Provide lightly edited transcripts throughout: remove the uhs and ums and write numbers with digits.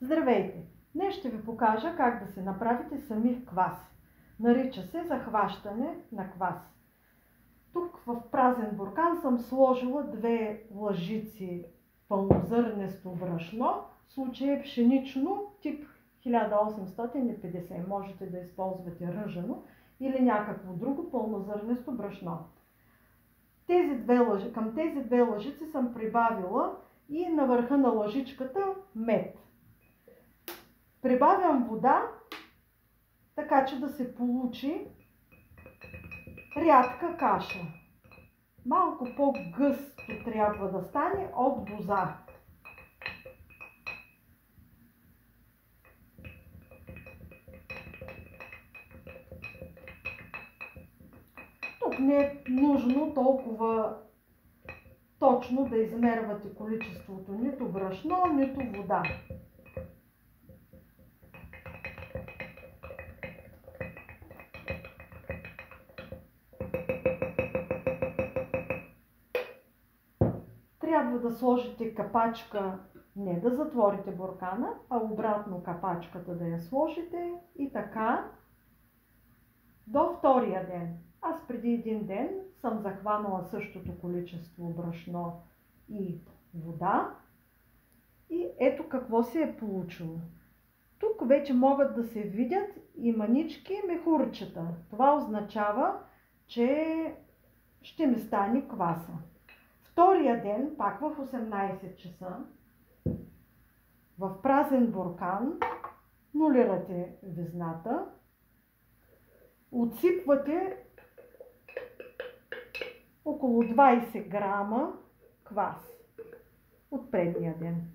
Здравейте! Днес ще ви покажа как да се направите сами квас. Нарича се захващане на квас. Тук в празен буркан съм сложила 2 лъжици пълнозърнесто брашно. В случая е пшенично тип 1850. Можете да използвате ръжено или някакво друго пълнозърнесто брашно. Към тези 2 лъжици съм прибавила и на върха на лъжичката мед. Прибавям вода, така че да се получи рядка каша. Малко по-гъсто трябва да стане от боза. Тук не е нужно толкова точно да измервате количеството нито брашно, нито вода. Трябва да сложите капачка, не да затворите буркана, а обратно капачката да я сложите и така до втория ден. Аз преди един ден съм захванала същото количество брашно и вода и ето какво се е получило. Тук вече могат да се видят и манички мехурчета. Това означава, че ще ми стане кваса. Втория ден, пак в 18 часа, в празен буркан, нулирате везната, отсипвате около 20 грама квас от предния ден.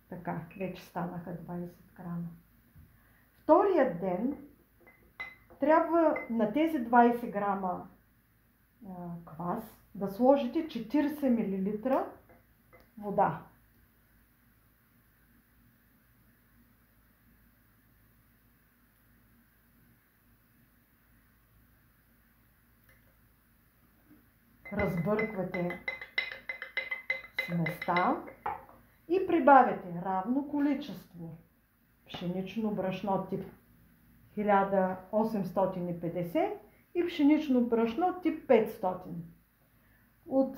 Така, вече станаха 20 грама. Вторият ден трябва на тези 20 грама квас да сложите 40 мл вода. Разбърквате сместа и прибавяте равно количество пшенично брашно тип 1850 и пшенично брашно тип 500. От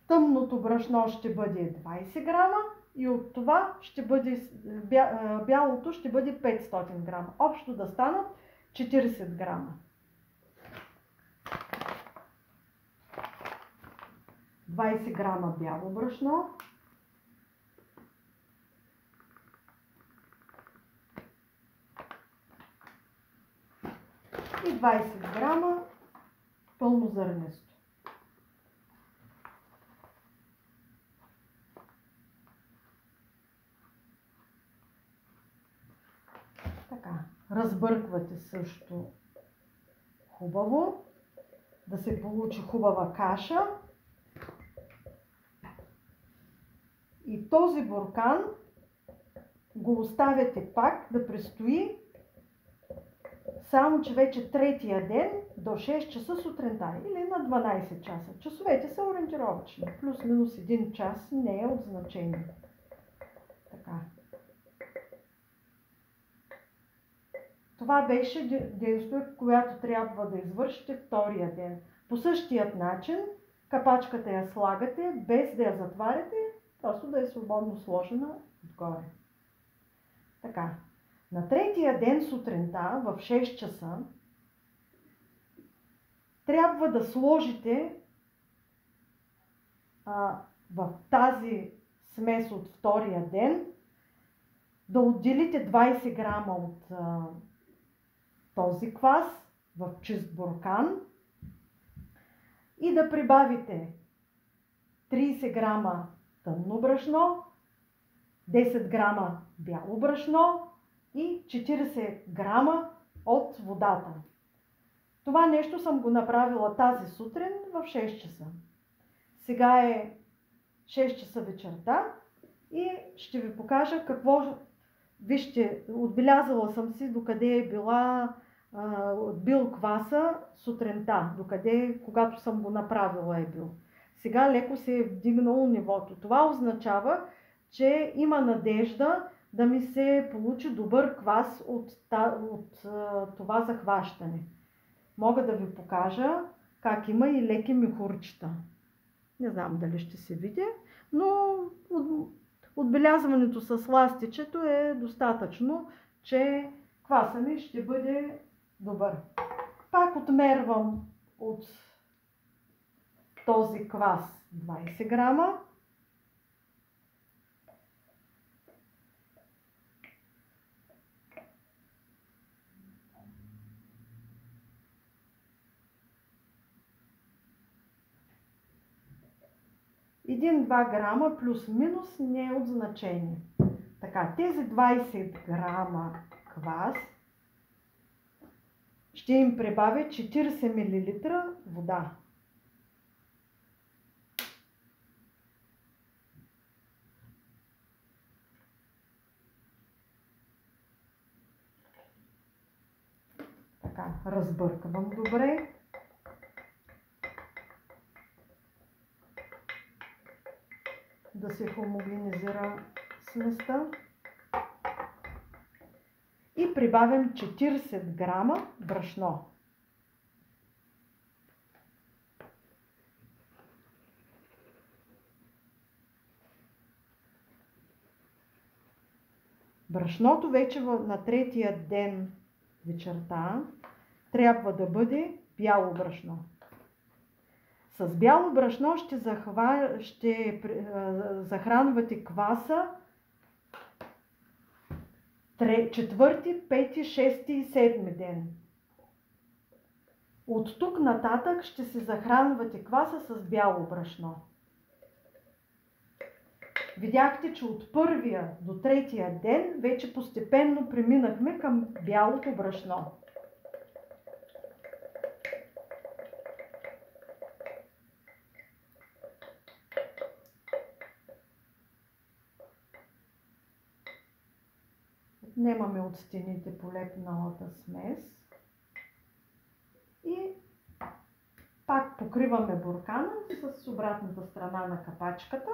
тъмното брашно ще бъде 20 грама и от това ще бъде, бялото ще бъде 500 грама. Общо да станат 40 грама. 20 грама бяло брашно, и 20 грама пълнозърнесто. Така, разбърквате също хубаво, да се получи хубава каша. И този буркан го оставяте пак да престои, само че вече третия ден до 6 часа сутринта или на 12 часа. Часовете са ориентировъчни. Плюс-минус 1 час не е от значение. Така. Това беше действие, което трябва да извършите втория ден. По същият начин капачката я слагате, без да я затваряте, просто да е свободно сложена отгоре. Така. На третия ден сутринта в 6 часа трябва да сложите в тази смес от втория ден, да отделите 20 грама от този квас в чист буркан и да прибавите 30 грама тъмно брашно, 10 грама бяло брашно и 40 грама от водата. Това нещо съм го направила тази сутрин в 6 часа. Сега е 6 часа вечерта и ще ви покажа какво. Вижте, отбелязала съм си докъде е била бил кваса сутринта, когато съм го направила е бил. Сега леко се е вдигнало нивото. Това означава, че има надежда да ми се получи добър квас от това захващане. Мога да ви покажа как има и леки мехурчета. Не знам дали ще се види, но отбелязването с ластичето е достатъчно, че кваса ми ще бъде добър. Пак отмервам от този квас 20 грама. Един-два грама плюс-минус не е от значение. Така, тези 20 грама квас ще им прибавя 40 мл вода. Така, разбърквам добре. Да се хомогенизира сместа. И прибавям 40 грама брашно. Брашното вече на третия ден вечерта трябва да бъде бяло брашно. С бяло брашно ще захранвате кваса 4, 5, 6 и 7 ден. От тук нататък ще се захранвате кваса с бяло брашно. Видяхте, че от първия до третия ден вече постепенно преминахме към бялото брашно. Отнемаме от стените полепналата смес и пак покриваме буркана с обратната страна на капачката,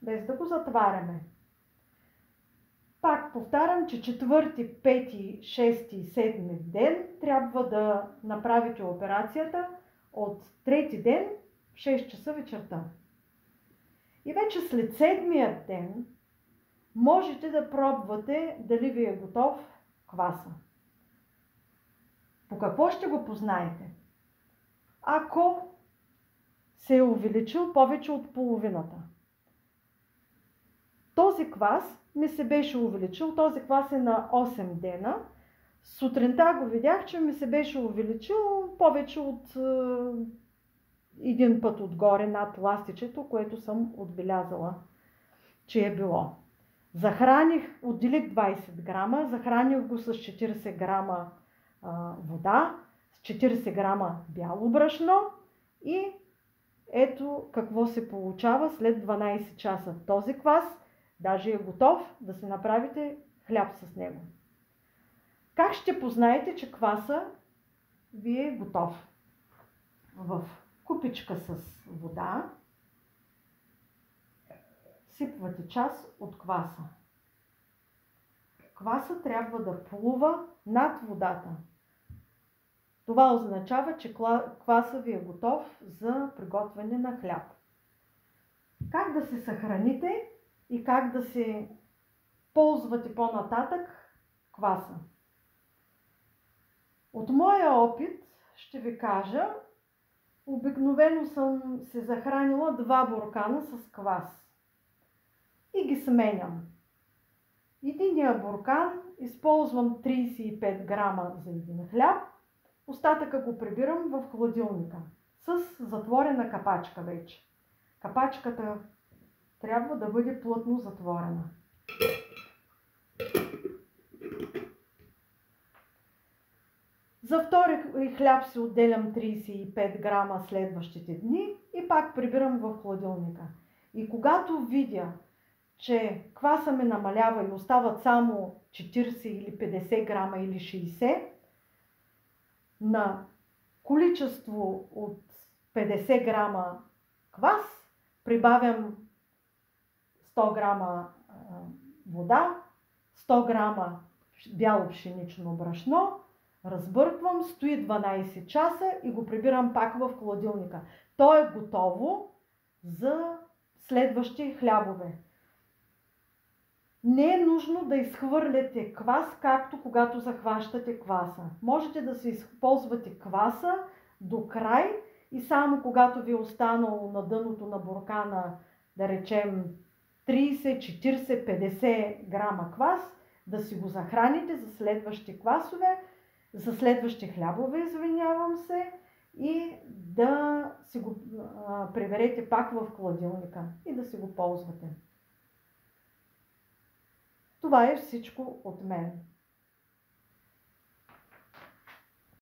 без да го затваряме. Пак повтарям, че 4, 5, 6 и 7 ден трябва да направите операцията от трети ден в 6 часа вечерта. И вече след 7-я ден можете да пробвате дали ви е готов кваса. По какво ще го познаете? Ако се е увеличил повече от половината. Този квас ми се беше увеличил, този квас е на 8 дена. Сутринта го видях, че ми се беше увеличил повече от един път отгоре над ластичето, което съм отбелязала, че е било. Отделих 20 грама, захраних го с 40 грама вода, с 40 грама бяло брашно и ето какво се получава след 12 часа. Този квас даже е готов да се направите хляб с него. Как ще познаете, че кваса ви е готов? В купичка с вода сипвате част от кваса. Кваса трябва да плува над водата. Това означава, че кваса ви е готов за приготвяне на хляб. Как да се съхраните и как да се ползвате по-нататък кваса? От моя опит ще ви кажа, обикновено съм се захранила 2 буркана с квас и ги сменям. Единия буркан използвам 35 грама за един хляб, остатъка го прибирам в хладилника с затворена капачка вече. Капачката трябва да бъде плътно затворена. За втори хляб си отделям 35 грама следващите дни и пак прибирам в хладилника. И когато видя, че кваса ме намалява и остават само 40 или 50 грама или 60, на количество от 50 грама квас прибавям 100 грама вода, 100 грама бяло пшенично брашно, разбърквам, стои 12 часа и го прибирам пак в хладилника. То е готово за следващи хлябове. Не е нужно да изхвърляте квас, както когато захващате кваса. Можете да се използвате кваса до край и само когато ви е останало на дъното на буркана, да речем 30, 40, 50 грама квас, да си го захраните за следващи квасове, за следващи хлябове, извинявам се, и да си го приберете пак в хладилника и да си го ползвате. Това е всичко от мен.